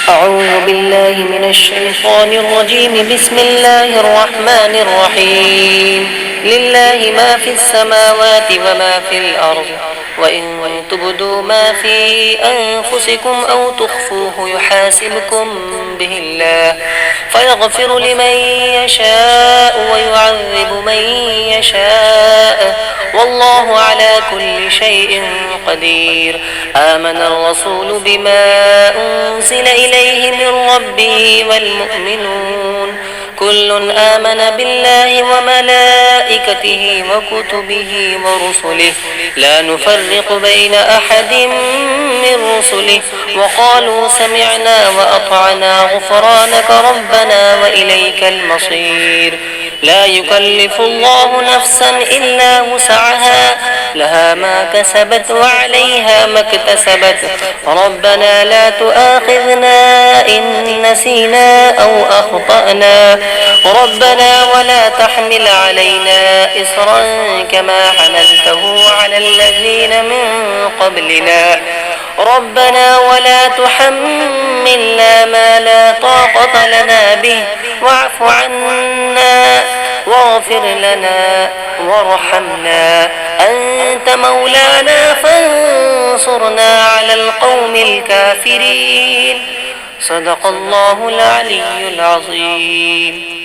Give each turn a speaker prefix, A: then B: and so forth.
A: أعوذ بالله من الشيطان الرجيم. بسم الله الرحمن الرحيم. لله ما في السماوات وما في الأرض، وإن تبدوا ما في أنفسكم أو تخفوه يحاسبكم به الله، فيغفر لمن يشاء ويعذب من يشاء، والله على كل شيء قدير. آمن الرسول بما أنزل إليه من ربه والمؤمنون، كل آمن بالله وملائكته وكتبه ورسله، لا نفرق بين أحد من رسله، وقالوا سمعنا وأطعنا غفرانك ربنا وإليك المصير. لا يكلف الله نفسا إلا وسعها، لها ما كسبت وعليها ما اكتسبت. ربنا لا تؤاخذنا إن نسينا أو أخطأنا، ربنا ولا تحمل علينا إصرا كما حملته على الذين من قبلنا، ربنا ولا تحملنا ما لا طاقة لنا به، واعف عنا واغفر لنا وارحمنا، أنت مولانا فانصرنا على القوم الكافرين. صدق الله العلي العظيم.